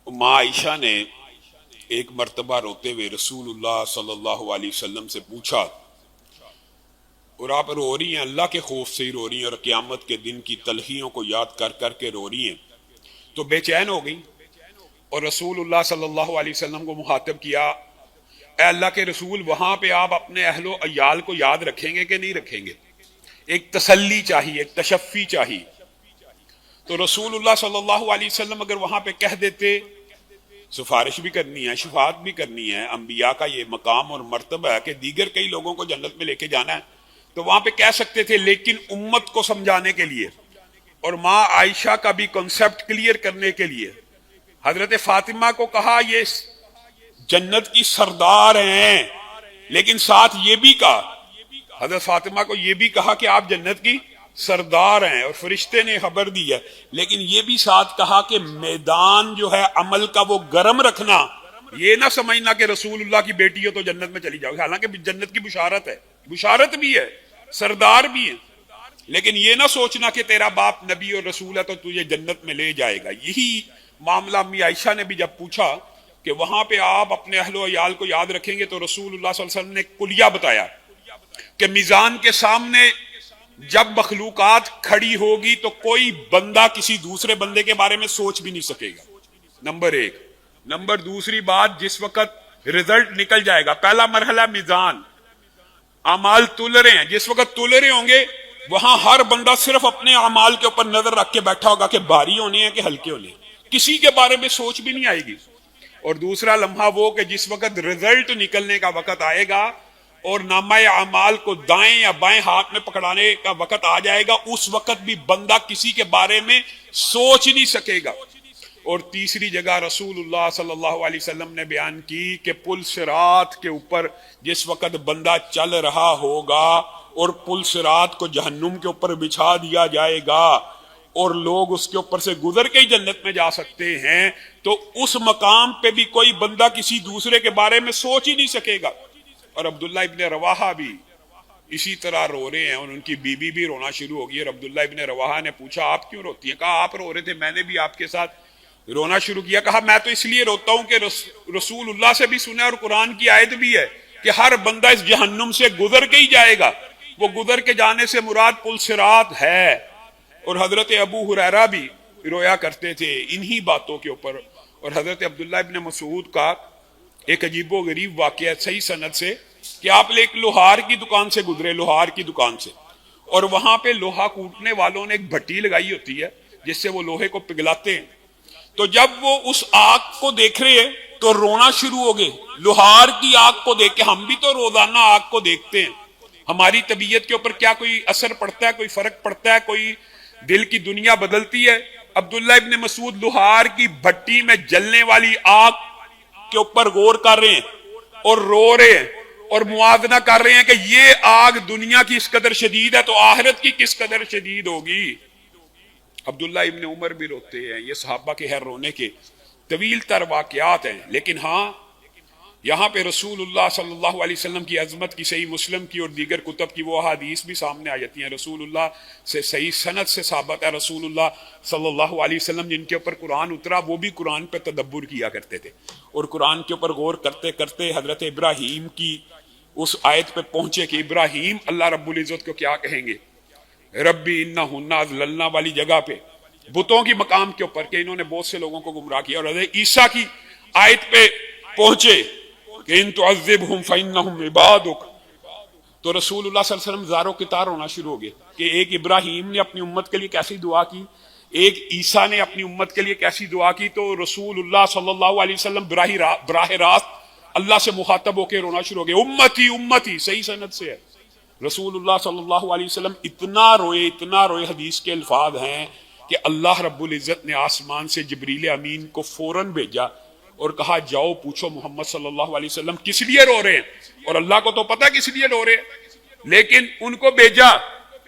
ماں عائشہ نے ایک مرتبہ روتے ہوئے رسول اللہ صلی اللہ علیہ وسلم سے پوچھا، اور آپ رو رہی ہیں، اللہ کے خوف سے ہی رو رہی ہیں اور قیامت کے دن کی تلخیوں کو یاد کر کر کے رو رہی ہیں، تو بے چین ہو گئی اور رسول اللہ صلی اللہ علیہ وسلم کو مخاطب کیا، اے اللہ کے رسول، وہاں پہ آپ اپنے اہل و عیال کو یاد رکھیں گے کہ نہیں رکھیں گے؟ ایک تسلی چاہیے، ایک تشفی چاہیے۔ تو رسول اللہ صلی اللہ علیہ وسلم اگر وہاں پہ کہہ دیتے، سفارش بھی کرنی ہے، شفاعت بھی کرنی ہے، انبیاء کا یہ مقام اور مرتبہ ہے کہ دیگر کئی لوگوں کو جنت میں لے کے جانا ہے، تو وہاں پہ کہہ سکتے تھے، لیکن امت کو سمجھانے کے لیے اور ماں عائشہ کا بھی کنسپٹ کلیئر کرنے کے لیے حضرت فاطمہ کو کہا یہ جنت کی سردار ہیں، لیکن ساتھ یہ بھی کہا، حضرت فاطمہ کو یہ بھی کہا کہ آپ جنت کی سردار ہیں، اور فرشتے نے خبر دی ہے، لیکن یہ بھی ساتھ کہا کہ میدان جو ہے عمل کا وہ گرم رکھنا، یہ نہ سمجھنا کہ رسول اللہ کی بیٹی ہو تو جنت میں چلی جاؤ، حالانکہ جنت کی بشارت ہے، بشارت بھی ہے، سردار بھی ہے، لیکن یہ نہ سوچنا کہ تیرا باپ نبی اور رسول ہے تو تجھے جنت میں لے جائے گا۔ یہی معاملہ امی عائشہ نے بھی جب پوچھا کہ وہاں پہ آپ اپنے اہل و عیال کو یاد رکھیں گے، تو رسول اللہ صلی اللہ علیہ وسلم نے کلیہ بتایا کہ میزان کے سامنے جب مخلوقات کھڑی ہوگی تو کوئی بندہ کسی دوسرے بندے کے بارے میں سوچ بھی نہیں سکے گا، نمبر ایک۔ نمبر دوسری بات، جس وقت رزلٹ نکل جائے گا، پہلا مرحلہ میزان، اعمال تل رہے ہیں، جس وقت تل رہے ہوں گے وہاں ہر بندہ صرف اپنے اعمال کے اوپر نظر رکھ کے بیٹھا ہوگا کہ بھاری ہونے ہیں کہ ہلکے ہونے ہیں، کسی کے بارے میں سوچ بھی نہیں آئے گی۔ اور دوسرا لمحہ وہ کہ جس وقت رزلٹ نکلنے کا وقت آئے گا اور نامہ اعمال کو دائیں یا بائیں ہاتھ میں پکڑانے کا وقت آ جائے گا، اس وقت بھی بندہ کسی کے بارے میں سوچ نہیں سکے گا۔ اور تیسری جگہ رسول اللہ صلی اللہ علیہ وسلم نے بیان کی کہ پل صراط کے اوپر جس وقت بندہ چل رہا ہوگا اور پل صراط کو جہنم کے اوپر بچھا دیا جائے گا اور لوگ اس کے اوپر سے گزر کے ہی جنت میں جا سکتے ہیں، تو اس مقام پہ بھی کوئی بندہ کسی دوسرے کے بارے میں سوچ ہی نہیں سکے گا۔ اور عبداللہ ابن رواحہ بھی اسی طرح رو رہے ہیں، اور ان کی بیوی بھی رونا شروع ہو گئی، اور عبداللہ ابن رواحہ نے پوچھا آپ کیوں روتی ہیں؟ کہا آپ رو رہے تھے، میں نے بھی آپ کے ساتھ رونا شروع کیا۔ کہا میں تو اس لیے روتا ہوں کہ رسول اللہ سے بھی سنا اور قرآن کی آیت بھی ہے کہ ہر بندہ اس جہنم سے گزر کے ہی جائے گا، وہ گزر کے جانے سے مراد پل صراط ہے۔ اور حضرت ابو ہریرہ بھی رویا کرتے تھے انہی باتوں کے اوپر۔ اور حضرت عبداللہ ابن مسعود کا ایک عجیب و غریب واقعہ صحیح سند سے کہ آپ ایک لوہار کی دکان سے گزرے، لوہار کی دکان سے، اور وہاں پہ لوہا کوٹنے والوں نے ایک بھٹی لگائی ہوتی ہے جس سے وہ لوہے کو پگھلاتے ہیں، تو جب وہ اس آگ کو دیکھ رہے ہیں تو رونا شروع ہو گئے، لوہار کی آگ کو دیکھ کے۔ ہم بھی تو روزانہ آگ کو دیکھتے ہیں، ہماری طبیعت کے اوپر کیا کوئی اثر پڑتا ہے، کوئی فرق پڑتا ہے، کوئی دل کی دنیا بدلتی ہے؟ عبداللہ ابن مسعود لوہار کی بھٹی میں جلنے والی آگ کے اوپر غور کر رہے ہیں اور رو رہے ہیں اور موازنہ کر رہے ہیں کہ یہ آگ دنیا کی اس قدر شدید ہے تو آخرت کی کس قدر شدید ہوگی۔ عبداللہ ابن عمر بھی روتے ہیں۔ یہ صحابہ کے خیر رونے کے طویل تر واقعات ہیں، لیکن ہاں یہاں پہ رسول اللہ صلی اللہ علیہ وسلم کی عظمت کی صحیح مسلم کی اور دیگر کتب کی وہ احادیث بھی سامنے آ جاتی ہیں۔ رسول اللہ سے صحیح سند سے ثابت ہے رسول اللہ صلی اللہ علیہ وسلم جن کے اوپر قرآن اترا وہ بھی قرآن پہ تدبر کیا کرتے تھے، اور قرآن کے اوپر غور کرتے کرتے حضرت ابراہیم کی اس آیت پہ پہنچے کہ ابراہیم اللہ رب العزت کو کیا کہیں گے، ربی انہن اضللن والی جگہ پہ بتوں کی مقام کے اوپر کہ انہوں نے بہت سے لوگوں کو گمراہ کیا، اور حضرت عیسیٰ کی آیت پہ پہنچے کہ ان تعذبہم فانہم عبادک، تو رسول اللہ صلی اللہ علیہ وسلم زاروں کتار ہونا شروع ہو گئے کہ ایک ابراہیم نے اپنی امت کے لیے کیسی دعا کی، ایک عیسیٰ نے اپنی امت کے لیے کیسی دعا کی، تو رسول اللہ صلی اللہ علیہ وسلم براہ راست اللہ سے مخاطب ہو کے رونا شروع ہو گئے، امتی امتی، صحیح سند سے ہے۔ رسول اللہ صلی اللہ علیہ وسلم اتنا روئے، حدیث کے الفاظ ہیں کہ اللہ رب العزت نے آسمان سے جبریل امین کو فوراً بھیجا اور کہا جاؤ پوچھو محمد صلی اللہ علیہ وسلم کس لیے رو رہے ہیں، اور اللہ کو تو پتہ کس لیے رو رہے ہیں، لیکن ان کو بھیجا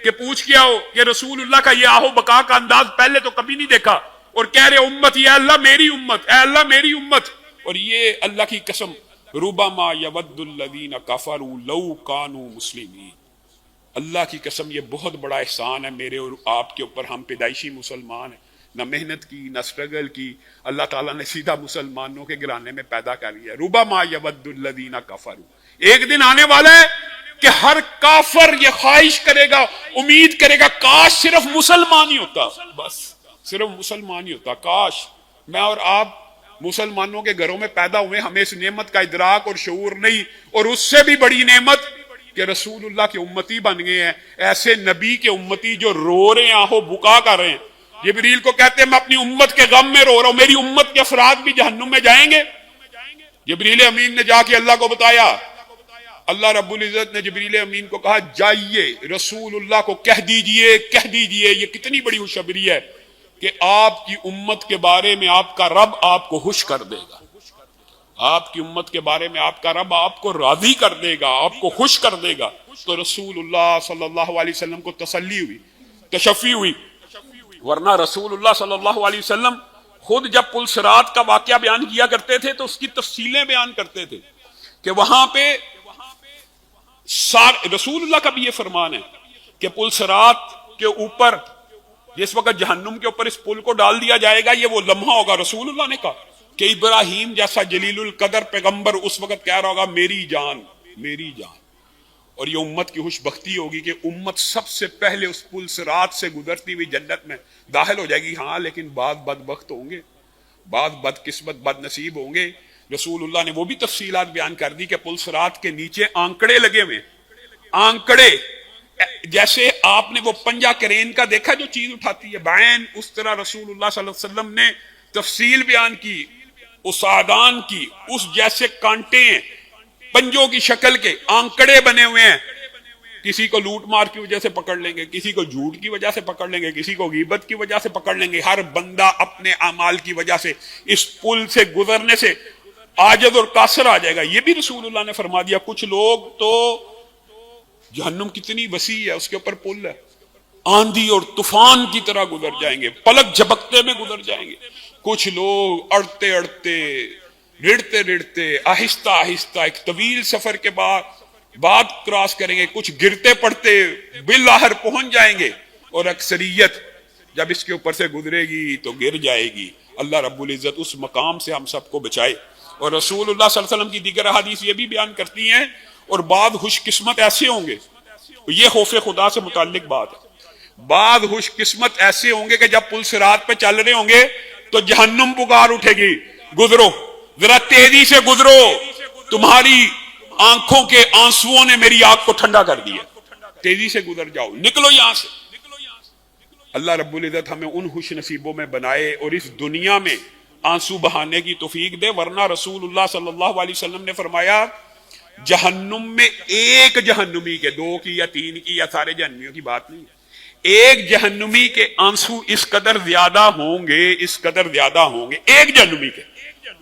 کہ پوچھ کے آؤ کہ رسول اللہ کا یہ آہو بقا کا انداز پہلے تو کبھی نہیں دیکھا، اور کہہ رہے امت اے اللہ میری امت، اے اللہ میری امت۔ اور یہ اللہ کی قسم، ربما یود الذین کفروا لو کانوا مسلمین، اللہ کی قسم یہ بہت بڑا احسان ہے میرے اور آپ کے اوپر، ہم پیدائشی مسلمان ہیں، نہ محنت کی، نہ اسٹرگل کی، اللہ تعالیٰ نے سیدھا مسلمانوں کے گھرانے میں پیدا کر دیا. ربما یود الذین کفروا، ایک دن آنے والا ہے کہ ہر کافر یہ خواہش کرے گا، امید کرے گا کاش صرف مسلمان ہی ہوتا، بس صرف مسلمان ہی ہوتا، کاش میں اور آپ مسلمانوں کے گھروں میں پیدا ہوئے، ہمیں اس نعمت کا ادراک اور شعور نہیں. اور اس سے بھی بڑی نعمت کہ رسول اللہ کے امتی بن گئے ہیں، ایسے نبی کے امتی جو رو رہے ہیں، آہو بکا کر رہے ہیں. جبریل کو کہتے ہیں میں اپنی امت کے غم میں رو رہا ہوں، میری امت کے افراد بھی جہنم میں جائیں گے. جبریل امین نے جا کے اللہ کو بتایا. اللہ رب العزت نے جبریل امین کو کہا جائیے رسول اللہ کو کہہ دیجئے. یہ کتنی بڑی خوشخبری ہے کہ آپ کی امت کے بارے میں آپ کا رب آپ کو خوش کر دے گا. آپ کی امت کے بارے میں آپ کا رب آپ کو راضی کر دے گا، آپ کو خوش کر دے گا. تو رسول اللہ صلی اللہ علیہ وسلم کو تسلی ہوئی، تشفی ہوئی. ورنہ رسول اللہ صلی اللہ علیہ وسلم خود جب پل صراط کا واقعہ بیان کیا کرتے تھے تو اس کی تفصیلیں بیان کرتے تھے کہ وہاں پہ رسول اللہ کا بھی یہ فرمان ہے کہ پل صراط کے اوپر جس وقت جہنم کے اوپر اس پل کو ڈال دیا جائے گا، یہ وہ لمحہ ہوگا. رسول اللہ نے کہا کہ ابراہیم جیسا جلیل القدر پیغمبر اس وقت کہہ رہا ہوگا میری جان میری جان. اور یہ امت کی خوش بختی ہوگی کہ امت سب سے پہلے اس پل صراط سے گزرتی ہوئی جنت میں داخل ہو جائے گی. ہاں لیکن بعض بدبخت ہوں گے، بعض بدقسمت بد نصیب ہوں گے. رسول اللہ نے وہ بھی تفصیلات بیان کر دی کہ پل صراط کے نیچے آنکڑے لگے ہوئے، آنکڑے جیسے آپ نے وہ پنجہ کرین کا دیکھا جو چیز اٹھاتی ہے بعین، اس طرح رسول اللہ صلی اللہ علیہ وسلم نے تفصیل بیان کی. اس آدان کی، اس جیسے کانٹے ہیں پنجوں کی شکل کے، آنکڑے بنے ہوئے ہیں. کسی کو لوٹ مار کی وجہ سے پکڑ لیں گے، کسی کو جھوٹ کی وجہ سے پکڑ لیں گے، کسی کو غیبت کی وجہ سے پکڑ لیں گے. ہر بندہ اپنے اعمال کی وجہ سے اس پل سے گزرنے سے عاجز اور قاصر آ جائے گا. یہ بھی رسول اللہ نے فرما دیا. کچھ لوگ تو جہنم کتنی وسیع ہے، اس کے اوپر پل ہے، آندھی اور طوفان کی طرح گزر جائیں گے، پلک جھپکتے میں گزر جائیں گے. کچھ لوگ اڑتے اڑتے رڑتے رڑتے آہستہ آہستہ ایک طویل سفر کے بعد کراس کریں گے. کچھ گرتے پڑتے بالآخر پہنچ جائیں گے، اور اکثریت جب اس کے اوپر سے گزرے گی تو گر جائے گی. اللہ رب العزت اس مقام سے ہم سب کو بچائے. اور رسول اللہ صلی اللہ علیہ وسلم کی دیگر احادیث یہ بھی بیان کرتی ہیں. اور بعض خوش قسمت ایسے ہوں گے، یہ خوف خدا سے متعلق بات ہے، بعض خوش قسمت ایسے ہوں گے کہ جب پل صراط پہ چل رہے ہوں گے تو جہنم پکار اٹھے گی، گزرو ذرا تیزی سے گزرو، تمہاری آنکھوں کے آنسوؤں نے میری آنکھ کو ٹھنڈا کر دیا، تیزی سے گزر جاؤ، نکلو یہاں سے. اللہ رب العزت ہمیں ان خوش نصیبوں میں بنائے اور اس دنیا میں آنسو بہانے کی توفیق دے. ورنہ رسول اللہ صلی اللہ علیہ وسلم نے فرمایا جہنم میں ایک جہنمی کے، دو کی یا تین کی یا سارے جہنمیوں کی بات نہیں، ایک جہنمی کے آنسو اس قدر زیادہ ہوں گے، اس قدر زیادہ ہوں گے ایک جہنمی کے.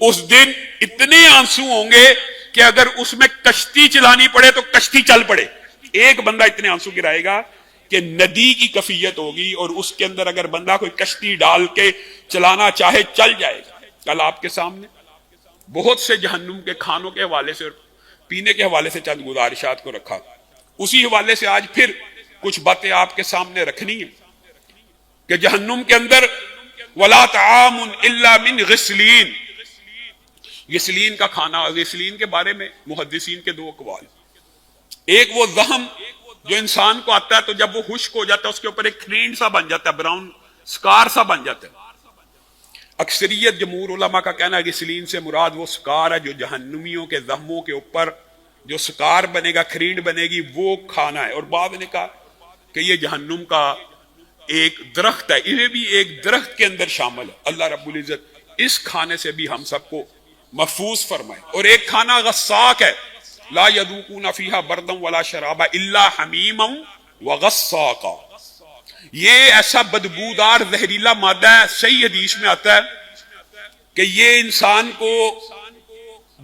اس دن اتنے آنسو ہوں گے کہ اگر اس میں کشتی چلانی پڑے تو کشتی چل پڑے. ایک بندہ اتنے آنسو گرائے گا کہ ندی کی کفیت ہوگی، اور اس کے اندر اگر بندہ کوئی کشتی ڈال کے چلانا چاہے چل جائے گا. کل آپ کے سامنے بہت سے جہنم کے کھانوں کے حوالے سے اور پینے کے حوالے سے چند گزارشات کو رکھا، اسی حوالے سے آج پھر کچھ باتیں آپ کے سامنے رکھنی ہیں کہ جہنم کے اندر وَلَا طَعَامٌ إِلَّا مِنْ غِسْلِينَ، غسلین کا کھانا. غسلین کے بارے میں محدثین کے دو اقوال. ایک وہ زخم جو انسان کو آتا ہے تو جب وہ خشک ہو جاتا ہے اس کے اوپر ایک کھرینڈ سا بن جاتا ہے، براؤن سکار سا بن جاتا ہے. اکثریت جمہور علماء کا کہنا ہے غسلین سے مراد وہ سکار ہے جو جہنمیوں کے زخموں کے اوپر جو سکار بنے گا، کھرینڈ بنے گی، وہ کھانا ہے. اور بعض نے کہا کہ یہ جہنم کا ایک درخت ہے، انہیں بھی ایک درخت کے اندر شامل ہے. اللہ رب العزت اس کھانے سے بھی ہم سب کو محفوظ فرمائے. اور ایک کھانا غساق ہے، لا یذوقون فیہا بردا ولا شرابا الا حمیما وغساقا. یہ ایسا بدبودار زہریلا مادہ ہے، صحیح حدیث میں آتا ہے کہ یہ انسان کو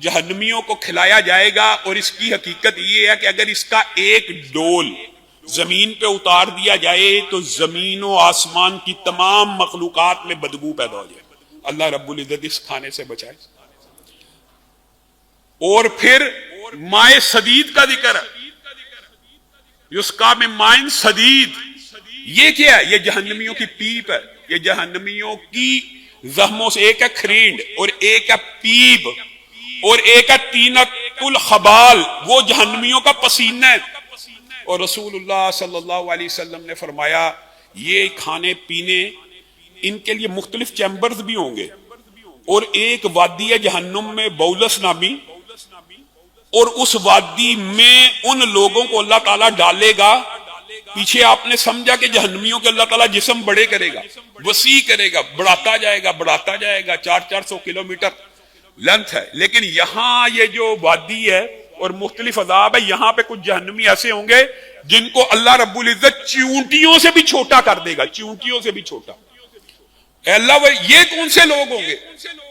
جہنمیوں کو کھلایا جائے گا. اور اس کی حقیقت یہ ہے کہ اگر اس کا ایک ڈول زمین پہ اتار دیا جائے تو زمین و آسمان کی تمام مخلوقات میں بدبو پیدا ہو جائے. اللہ رب العزت اس کھانے سے بچائے. اور پھر مائع سدید کا ذکر ہے، یسقا من ماء سدید. یہ کیا ہے؟ یہ جہنمیوں کی پیپ ہے. یہ جہنمیوں کی زخموں سے، ایک ہے کھرینڈ اور ایک ہے پیب اور ایک ہے طینۃ الخبال، وہ جہنمیوں کا پسینہ ہے۔ اور رسول اللہ صلی اللہ علیہ وسلم نے فرمایا یہ کھانے پینے ان کے لیے مختلف چیمبرز بھی ہوں گے، اور ایک وادی ہے جہنم میں بولس نامی، اور اس وادی میں ان لوگوں کو اللہ تعالیٰ ڈالے گا۔ پیچھے آپ نے سمجھا کہ جہنمیوں کے اللہ تعالیٰ جسم بڑے کرے گا، وسیع کرے گا، بڑھاتا جائے گا بڑھاتا جائے گا، 400 کلومیٹر لینتھ ہے، لیکن یہاں یہ جو وادی ہے اور مختلف عذاب ہے، یہاں پہ کچھ جہنمی ایسے ہوں گے جن کو اللہ رب العزت چیونٹیوں سے بھی چھوٹا کر دے گا، چیونٹیوں سے بھی چھوٹا۔ اے اللہ، یہ کون سے لوگ ہوں گے؟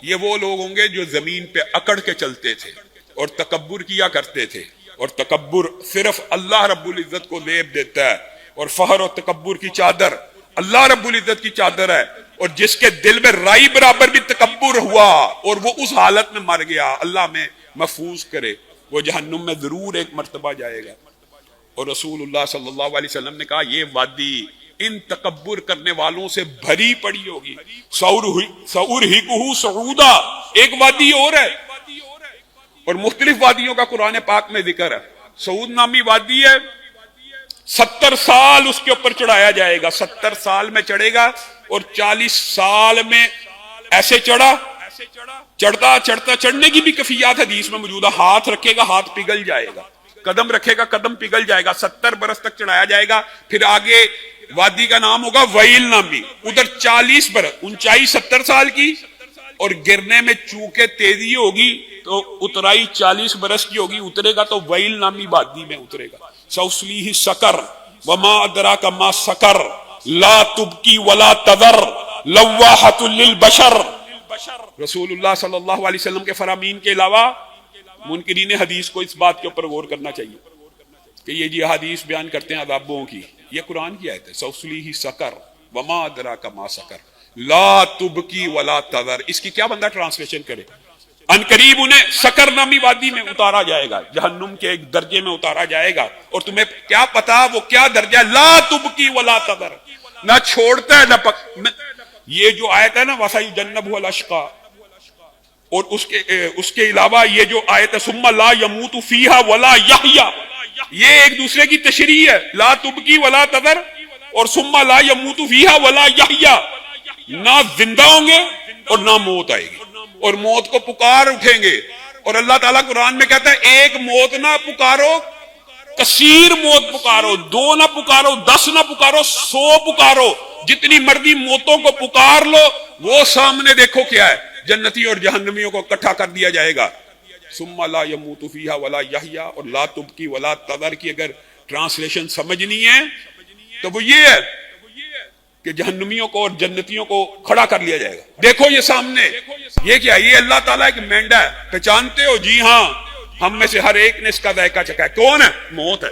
یہ وہ لوگ ہوں گے جو زمین پہ اکڑ کے چلتے تھے اور تکبر کیا کرتے تھے، اور تکبر صرف اللہ رب العزت کو لیپ دیتا ہے، اور فخر و تکبر کی چادر اللہ رب العزت کی چادر ہے، اور جس کے دل میں رائی برابر بھی تکبر ہوا اور وہ اس حالت میں مر گیا، اللہ میں محفوظ کرے، وہ جہنم میں ضرور ایک مرتبہ جائے گا۔ اور رسول اللہ صلی اللہ علیہ وسلم نے کہا یہ وادی ان تکبر کرنے والوں سے بھری پڑی ہوگی۔ سَأُرْهِقُهُ صَعُودًا، ایک وادی اور ہے، اور مختلف وادیوں کا قرآن پاک میں ذکر ہے۔ سعود نامی وادی ہے، 70 سال اس کے اوپر چڑھایا جائے گا، 70 سال میں چڑھے گا، اور 40 سال میں ایسے چڑھتا چڑھنے کی بھی کفیات حدیث میں موجود ہے۔ ہاتھ رکھے گا ہاتھ پگھل جائے گا، قدم رکھے گا قدم پگھل جائے گا، 70 برس تک چڑھایا جائے گا۔ پھر آگے وادی کا نام ہوگا ویل نامی، ادھر 40 برس، اونچائی 70 سال کی، اور گرنے میں چونکہ تیزی ہوگی تو اترائی 40 برس کی ہوگی، اترے گا تو ویل نامی وادی میں اترے گا۔ سَأُصْلِيهِ سَقَرَ وَمَا أَدْرَاكَ مَا سَقَرَ لَا تُبْقِي وَلَا تَذَرُ لَوَّاحَةٌ لِلْبَشَرِ۔ رسول اللہ صلی اللہ علیہ وسلم کے فرامین کے علاوہ منکرین حدیث کو اس بات کے اوپر غور کرنا چاہیے کہ یہ جی حدیث بیان کرتے ہیں عذابوں کی، یہ قرآن کی آیت ہے۔ سَأُصْلِيهِ سَقَرَ وَمَا أَدْرَاكَ مَا سَقَرَ لا تبکی ولا تذر۔ اس کی کیا بندہ ٹرانسلیشن کرے؟ ان قریب انہیں سکر نامی وادی میں اتارا جائے گا، جہنم کے ایک درجے میں اتارا جائے گا، اور تمہیں کیا پتا وہ کیا درجہ ہے؟ لا تبکی ولا تذر، نہ چھوڑتا ہے نہ یہ جو آیت ہے نا وَسَيُجَنَّبُهُ الْأَشْقَى، اور اس کے علاوہ یہ جو آیت ہے ثُمَّ لَا يَمُوتُ فِيهَا وَلَا يَحْيَا، یہ ایک دوسرے کی تشریح ہے۔ لا تبکی ولا تذر اور ثُمَّ لَا يَمُوتُ فِيهَا وَلَا يَحْيَا، نہ زندہ ہوں گے اور نہ موت آئے گی، اور موت کو پکار اٹھیں گے۔ اور اللہ تعالیٰ قرآن میں کہتا ہے ایک موت نہ پکارو، کثیر موت پکارو، 2 نہ پکارو، 10 نہ پکارو، 100 پکارو، جتنی مرضی موتوں کو پکار لو۔ وہ سامنے دیکھو کیا ہے، جنتی اور جہنمیوں کو اکٹھا کر دیا جائے گا۔ ثم لا يموت فيها ولا يحيا، اور لا تبکی ولا تذر کی اگر ٹرانسلیشن سمجھنی ہے تو وہ یہ ہے کہ جہنمیوں کو اور جنتیوں کو کھڑا کر لیا جائے گا۔ دیکھو یہ سامنے، یہ کیا ہے؟ یہ اللہ تعالیٰ ایک مینڈا ہے، پہچانتے ہو؟ جی ہاں، ہم میں سے ہر ایک نے اس کا ذائقہ چکھا ہے۔ کون ہے؟ موت ہے۔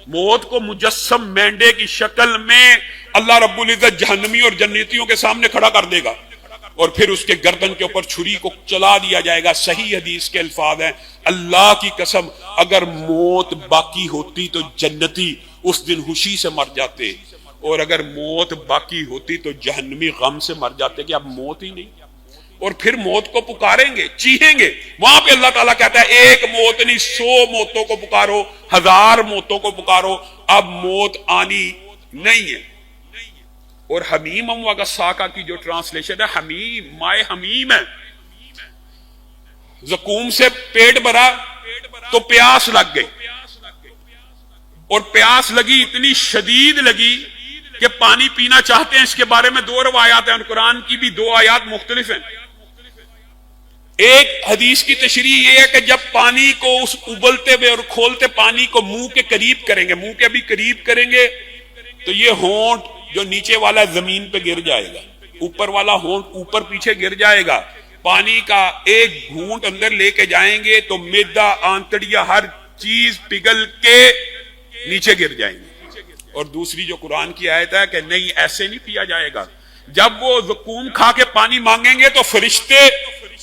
موت کو مجسم مینڈے کی شکل میں اللہ رب العزت جہنمی اور جنتیوں کے سامنے کھڑا کر دے گا، اور پھر اس کے گردن کے اوپر چھری کو چلا دیا جائے گا۔ صحیح حدیث کے الفاظ ہیں، اللہ کی قسم اگر موت باقی ہوتی تو جنتی اس دن خوشی سے مر جاتے، اور اگر موت باقی ہوتی تو جہنمی غم سے مر جاتے کہ اب موت ہی نہیں۔ اور پھر موت کو پکاریں گے، چیخیں گے۔ وہاں پہ اللہ تعالیٰ کہتا ہے ایک موت نہیں، 100 موتوں کو پکارو، 1000 موتوں کو پکارو، اب موت آنی نہیں ہے۔ اور حمیم وغساقہ کی جو ٹرانسلیشن ہے، حمیم مائے حمیم ہے۔ زقوم سے پیٹ بھرا تو پیاس لگ گئی، اور پیاس لگی اتنی شدید لگی کہ پانی پینا چاہتے ہیں۔ اس کے بارے میں 2 روایات ہیں، قرآن کی بھی 2 آیات مختلف ہیں۔ ایک حدیث کی تشریح یہ ہے کہ جب پانی کو اس ابلتے ہوئے اور کھولتے پانی کو منہ کے قریب کریں گے، منہ کے بھی قریب کریں گے تو یہ ہونٹ جو نیچے والا زمین پہ گر جائے گا، اوپر والا ہونٹ اوپر پیچھے گر جائے گا۔ پانی کا ایک گھونٹ اندر لے کے جائیں گے تو میدا، آنتڑیاں، ہر چیز پگھل کے نیچے گر جائیں گے۔ اور دوسری جو قرآن کی آیت ہے کہ نہیں، ایسے نہیں پیا جائے گا۔ جب وہ زقوم کھا کے پانی مانگیں گے تو فرشتے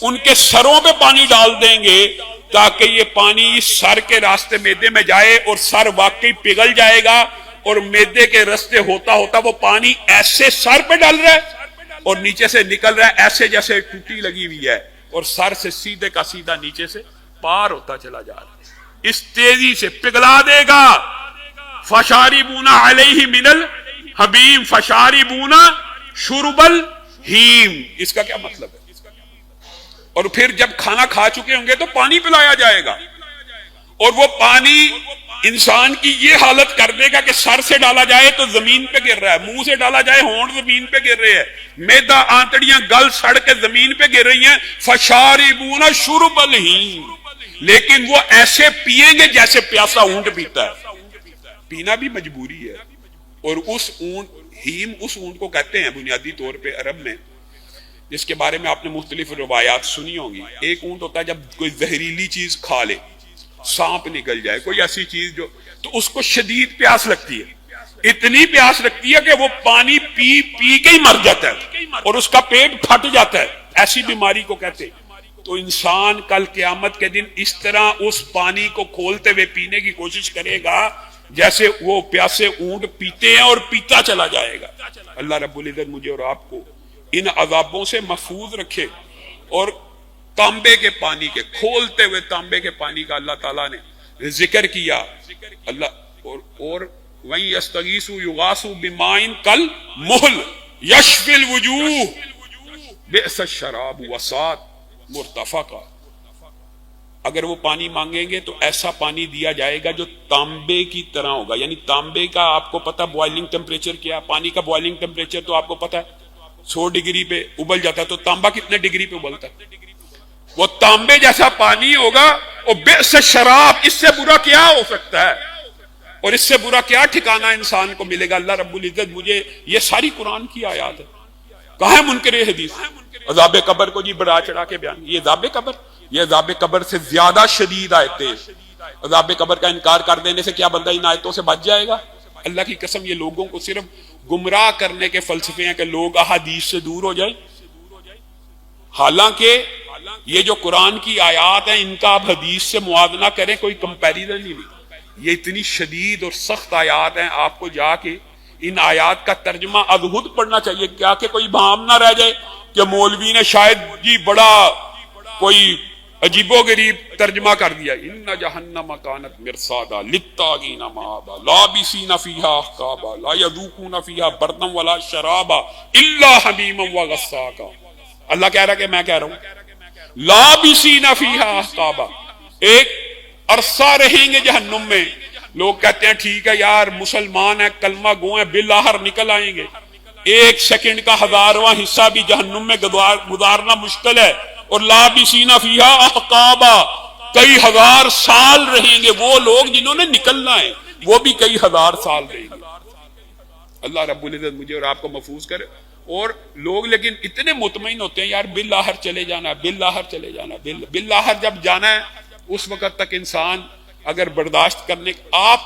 ان کے سروں پہ پانی ڈال دیں گے تاکہ یہ پانی سر کے راستے میدے میں جائے، اور سر واقعی پگھل جائے گا، اور میدے کے راستے ہوتا ہوتا وہ پانی ایسے سر پہ ڈال رہا ہے اور نیچے سے نکل رہا ہے ایسے جیسے ٹوٹی لگی ہوئی ہے، اور سر سے سیدھے کا سیدھا نیچے سے پار ہوتا چلا جا رہا ہے، اس تیزی سے پگھلا دے گا۔ فشاربون علیہ من الحمیم، فشاربون شرب الہیم، اس کا کیا مطلب ہے؟ اور پھر جب کھانا کھا چکے ہوں گے تو پانی پلایا جائے گا، اور وہ پانی انسان کی یہ حالت کر دے گا کہ سر سے ڈالا جائے تو زمین پہ گر رہا ہے، منہ سے ڈالا جائے ہونٹ زمین پہ گر رہے ہیں، میدا آنتڑیاں گل سڑ کے زمین پہ گر رہی ہیں۔ فشاربون شرب الہیم، لیکن وہ ایسے پیئیں گے جیسے پیاسا اونٹ پیتا ہے، پینا بھی مجبوری ہے۔ اور اس اونٹ، ہیم اس اونٹ کو کہتے ہیں بنیادی طور پہ عرب میں، جس کے بارے میں آپ نے مختلف روایات سنی ہوں گی۔ ایک اونٹ ہوتا ہے جب کوئی زہریلی چیز کھا لے، سانپ نکل جائے، کوئی ایسی چیز جو، تو اس کو شدید پیاس لگتی ہے، اتنی پیاس لگتی ہے کہ وہ پانی پی پی کے ہی مر جاتا ہے اور اس کا پیٹ پھٹ جاتا ہے، ایسی بیماری کو کہتے ہیں۔ تو انسان کل قیامت کے دن اس طرح اس پانی کو کھولتے ہوئے پینے کی کوشش کرے گا جیسے وہ پیاسے اونٹ پیتے ہیں، اور پیتا چلا جائے گا۔ اللہ رب العزت مجھے اور آپ کو ان عذابوں سے محفوظ رکھے۔ اور تانبے کے پانی کے، کھولتے ہوئے تانبے کے پانی کا اللہ تعالیٰ نے ذکر کیا۔ اللہ اور وَإِن يَسْتَغِيثُوا يُغَاثُوا بِمَاءٍ كَالْمُهْلِ يَشْفِي الْوُجُوهَ بِئْسَ الشَّرَابُ وَسَاءَتْ مُرْتَفَقًا، اگر وہ پانی مانگیں گے تو ایسا پانی دیا جائے گا جو تانبے کی طرح ہوگا، یعنی تانبے کا آپ کو پتہ بوائلنگ ٹیمپریچر کیا، پانی کا بوائلنگ ٹیمپریچر تو آپ کو پتہ ہے 100 ڈگری پہ ابل جاتا ہے، تو تانبا کتنے ڈگری پہ ابلتا ہے؟ وہ تانبے جیسا پانی ہوگا، اور بئس شراب، اس سے برا کیا ہو سکتا ہے، اور اس سے برا کیا ٹھکانہ انسان کو ملے گا۔ اللہ رب العزت مجھے، یہ ساری قرآن کی آیات ہے، کہاں ہے منکر حدیث؟ عذاب قبر کو جی بڑھا چڑھا کے بیان، یہ عذاب قبر، یہ عذاب قبر سے زیادہ شدید آیتیں ہیں۔ عذاب قبر کا انکار کر دینے سے کیا بندہ ان آیتوں سے بچ جائے گا؟ اللہ کی قسم، یہ لوگوں کو صرف گمراہ کرنے کے فلسفے ہیں کہ لوگ احادیث سے دور ہو جائیں، حالانکہ یہ جو قرآن کی آیات ہیں ان کا آپ حدیث سے موازنہ کریں، کوئی کمپیریزن ہی نہیں۔ یہ اتنی شدید اور سخت آیات ہیں، آپ کو جا کے ان آیات کا ترجمہ ازہد پڑھنا چاہیے، کیا کہ کوئی بھام نہ رہ جائے کہ مولوی نے شاید جی بڑا کوئی عجیب و غریب ترجمہ کر دیا۔ ان جہنم کانت مرصادا للطاغین مآبا لابسین فیہا احقابا لا یذوقون فیہا بردا ولا شرابا الا حمیما وغساقا۔ اللہ کہہ رہا کہ میں کہہ رہا ہوں لابسین فیہا احقابا، ایک عرصہ رہیں گے جہنم میں۔ لوگ کہتے ہیں ٹھیک ہے یار مسلمان ہیں، کلمہ گو ہیں، بالآخر نکل آئیں گے، ایک سیکنڈ کا 1000واں حصہ بھی جہنم میں گزارنا مشکل ہے۔ اور لابسین فیہا احقابا، کئی ہزار سال رہیں گے۔ وہ لوگ جنہوں نے نکلنا ہے وہ بھی کئی ہزار سال رہیں گے۔ اللہ رب العزت مجھے اور آپ کو محفوظ کرے۔ اور لوگ لیکن اتنے مطمئن ہوتے ہیں یار بالآخر چلے جانا، بالآخر چلے جانا، بالآخر جب جانا ہے اس وقت تک انسان اگر برداشت کرنے، آپ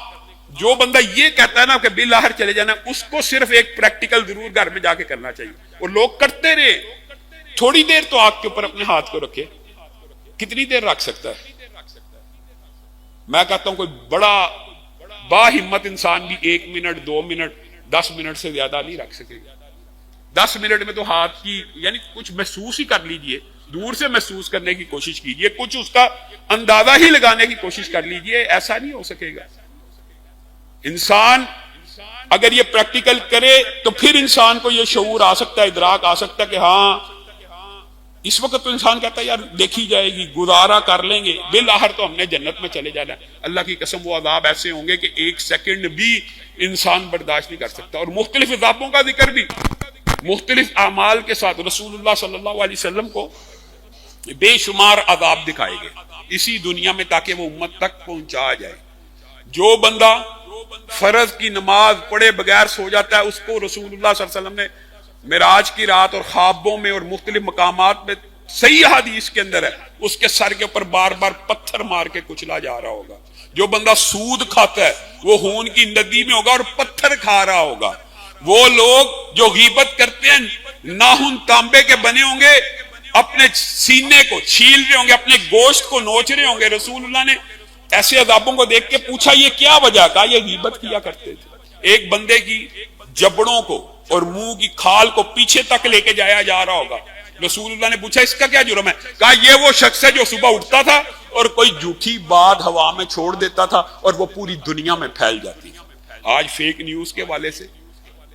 جو بندہ یہ کہتا ہے نا کہ بالآخر چلے جانا، اس کو صرف ایک پریکٹیکل ضرور گھر میں جا کے کرنا چاہیے۔ اور لوگ کرتے رہے، تھوڑی دیر تو آگ کے اوپر اپنے ہاتھ کو رکھے، کتنی دیر رکھ سکتا ہے؟ میں کہتا ہوں کوئی بڑا با ہمت انسان بھی 1 منٹ 2 منٹ 10 منٹ سے زیادہ نہیں رکھ سکے گا۔ 10 منٹ میں تو ہاتھ کی یعنی کچھ محسوس ہی کر لیجئے، دور سے محسوس کرنے کی کوشش کیجئے، کچھ اس کا اندازہ ہی لگانے کی کوشش کر لیجئے، ایسا نہیں ہو سکے گا۔ انسان اگر یہ پریکٹیکل کرے تو پھر انسان کو یہ شعور آ سکتا ہے، ادراک آ سکتا ہے کہ ہاں اس وقت تو انسان کہتا ہے یار دیکھی جائے گی، گزارا کر لیں گے، بالآخر تو ہم نے جنت میں چلے جانا ہے۔ اللہ کی قسم وہ عذاب ایسے ہوں گے کہ 1 سیکنڈ بھی انسان برداشت نہیں کر سکتا۔ اور مختلف عذابوں کا ذکر بھی مختلف اعمال کے ساتھ رسول اللہ صلی اللہ علیہ وسلم کو بے شمار عذاب دکھائے گئے اسی دنیا میں تاکہ وہ امت تک پہنچا جائے۔ جو بندہ فرض کی نماز پڑھے بغیر سو جاتا ہے اس کو رسول اللہ صلی اللہ علیہ وسلم نے معراج کی رات اور خوابوں میں اور مختلف مقامات میں صحیح حدیث کے اندر ہے اس کے سر کے اوپر بار بار پتھر مار کے کچلا جا رہا ہوگا۔ جو بندہ سود کھاتا ہے وہ خون کی ندی میں ہوگا اور پتھر کھا رہا ہوگا۔ وہ لوگ جو غیبت کرتے ہیں ناخن تانبے کے بنے ہوں گے، اپنے سینے کو چھیل رہے ہوں گے، اپنے گوشت کو نوچ رہے ہوں گے۔ رسول اللہ نے ایسے عذابوں کو دیکھ کے پوچھا یہ کیا وجہ؟ کہا یہ غیبت کیا کرتے تھے۔ ایک بندے کی جبڑوں کو اور منہ کی کھال کو پیچھے تک لے کے جایا جا رہا ہوگا. رسول اللہ نے پوچھا اس کا کیا جرم ہے؟ کہا یہ وہ شخص ہے جو صبح اٹھتا تھا اور کوئی جھوٹی بات ہوا میں چھوڑ دیتا تھا اور وہ پوری دنیا میں پھیل جاتی. آج فیک نیوز کے والے سے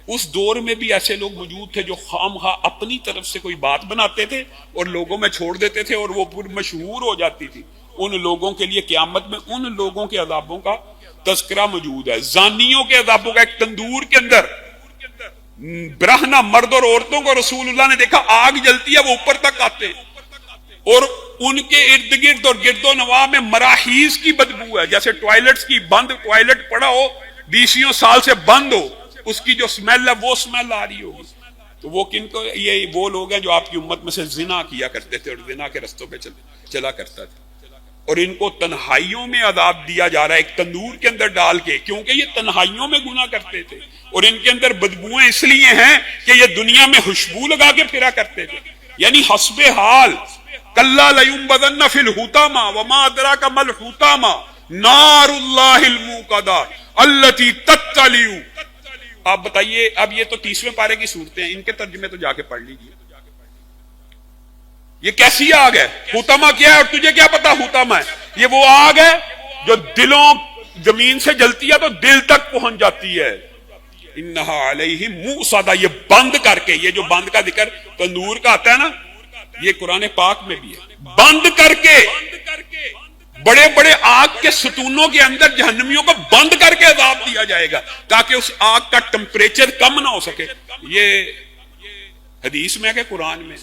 اس دور میں بھی ایسے لوگ موجود تھے جو خام خواہ اپنی طرف سے کوئی بات بناتے تھے اور لوگوں میں چھوڑ دیتے تھے اور وہ پوری مشہور ہو جاتی تھی. ان لوگوں کے لیے قیامت میں ان لوگوں کے عذابوں کا تذکرہ موجود ہے. زانیوں کے عذابوں کا ایک تندور کے اندر برہنہ مرد اور عورتوں کو رسول اللہ نے دیکھا آگ جلتی ہے، وہ اوپر تک آتے ہیں اور ان کے ارد گرد اور گرد و نواح میں مراحیز کی بدبو ہے، جیسے ٹوائلٹس کی بند ٹوائلٹ پڑا ہو 20 سال سے بند ہو، اس کی جو سمیل ہے وہ سمیل آ رہی ہوگی. تو وہ کن کو؟ یہ وہ لوگ ہیں جو آپ کی امت میں سے زنا کیا کرتے تھے اور زنا کے رستوں پہ چلا کرتا تھا، اور ان کو تنہائیوں میں عذاب دیا جا رہا ہے ایک تندور کے اندر ڈال کے، کیونکہ یہ تنہائیوں میں گناہ کرتے تھے اور ان کے اندر بدبوئیں اس لیے ہیں کہ یہ دنیا میں خوشبو لگا کے پھرا کرتے تھے. یعنی حسب حال کلا لینبذن فی الحطامہ وما ادراک ما الحطامہ نار اللہ الموقدہ التی تطلع. آپ بتائیے، اب یہ تو 30ویں پارے کی صورتیں ہیں، ان کے ترجمے تو جا کے پڑھ لیجیے. یہ کیسی آگ ہے؟ حطامہ کیا ہے اور تجھے کیا پتا حطامہ ہے؟ یہ وہ آگ ہے جو دلوں زمین سے جلتی ہے تو دل تک پہنچ جاتی ہے. انہا علیہم موصدہ، یہ بند کر کے، یہ جو بند کا ذکر تندور کا آتا ہے نا، یہ قرآن پاک میں بھی ہے. بند کر کے بڑے بڑے آگ کے ستونوں کے اندر جہنمیوں کو بند کر کے عذاب دیا جائے گا تاکہ اس آگ کا ٹمپریچر کم نہ ہو سکے. یہ حدیث میں ہے کہ قرآن میں؟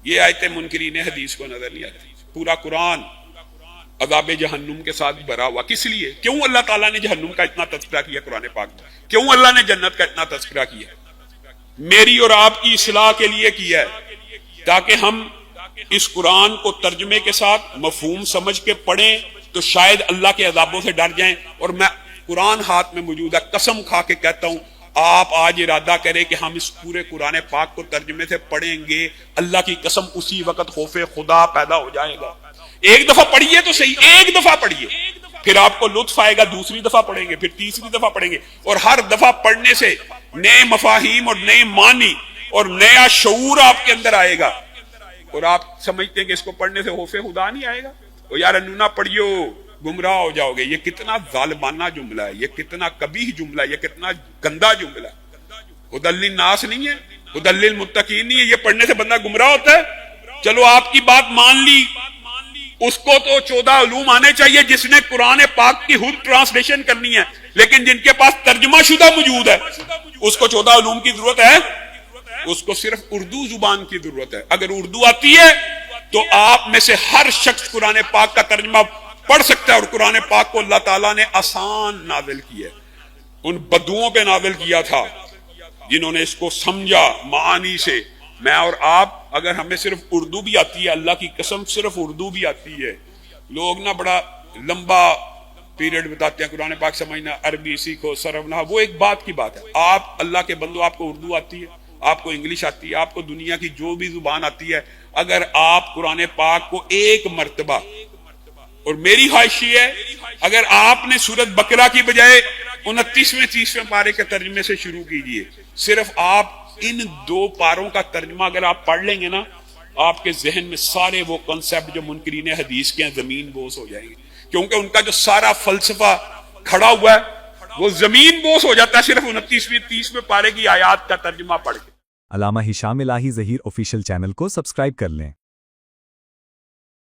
یہ آیتیں منکرین حدیث کو نظر نہیں آتی. پورا قرآن عذاب جہنم کے ساتھ بھرا ہوا. کس لیے؟ کیوں اللہ تعالیٰ نے جہنم کا اتنا تذکرہ کیا قرآن پاک میں؟ کیوں اللہ نے جنت کا اتنا تذکرہ کیا؟ میری اور آپ کی اصلاح کے لیے کیا ہے، تاکہ ہم اس قرآن کو ترجمے کے ساتھ مفہوم سمجھ کے پڑھیں تو شاید اللہ کے عذابوں سے ڈر جائیں. اور میں قرآن ہاتھ میں موجود ہے، قسم کھا کے کہتا ہوں، آپ آج ارادہ کریں کہ ہم اس پورے قرآن پاک کو ترجمے سے پڑھیں گے، اللہ کی قسم اسی وقت خوف خدا پیدا ہو جائے گا. ایک دفعہ پڑھیے تو صحیح، ایک دفعہ پڑھیے، پھر آپ کو لطف آئے گا. دوسری دفعہ پڑھیں گے، پھر تیسری دفعہ پڑھیں گے، اور ہر دفعہ پڑھنے سے نئے مفاہیم اور نئے معنی اور نیا شعور آپ کے اندر آئے گا. اور آپ سمجھتے ہیں کہ اس کو پڑھنے سے خوف خدا نہیں آئے گا؟ وہ یار انونا پڑھیو گمراہ ہو جاؤ گے. یہ کتنا ظالمانہ جملہ ہے، یہ کتنا قبیح جملہ ہے، یہ کتنا گندا جملہ ہے. ہدی للناس نہیں ہے، ہدی للمتقین نہیں ہے. یہ پڑھنے سے بندہ گمراہ ہوتا ہے. چلو آپ کی بات مان لی، اس کو تو 14 علوم آنے چاہیے جس نے قرآن پاک کی خود ٹرانسلیشن کرنی ہے، لیکن جن کے پاس ترجمہ شدہ موجود ہے اس کو 14 علوم کی ضرورت ہے؟ اس کو صرف اردو زبان کی ضرورت ہے. اگر اردو آتی ہے تو آپ میں سے ہر شخص قرآن پاک کا ترجمہ پڑھ سکتا ہے. اور قرآن پاک کو اللہ تعالیٰ نے آسان نازل کیا ہے، ان بدوؤں پہ نازل کیا تھا جنہوں نے اس کو سمجھا معانی سے. میں اور آپ اگر ہمیں صرف اردو بھی آتی ہے، اللہ کی قسم صرف اردو بھی آتی ہے، لوگ نا بڑا لمبا پیریڈ بتاتے ہیں قرآن پاک سمجھنا، عربی سیکھو، صرف نہ، وہ ایک بات کی بات ہے. آپ اللہ کے بندو، آپ کو اردو آتی ہے، آپ کو انگلش آتی ہے، آپ کو دنیا کی جو بھی زبان آتی ہے، اگر آپ قرآن پاک کو ایک مرتبہ، اور میری خواہش یہ ہے اگر آپ نے سورۃ بقرہ کی بجائے 29ویں 30ویں پارے کے ترجمے سے شروع کیجئے، صرف آپ ان 2 پاروں کا ترجمہ اگر آپ پڑھ لیں گے نا، آپ کے ذہن میں سارے وہ کنسپٹ جو منکرین حدیث کے ہیں زمین بوس ہو جائیں گے. کیونکہ ان کا جو سارا فلسفہ کھڑا ہوا ہے وہ زمین بوس ہو جاتا ہے صرف 29ویں 30ویں پارے کی آیات کا ترجمہ پڑھ کے. علامہ ہشام الہی ظہیر آفیشیل چینل کو سبسکرائب کر لیں.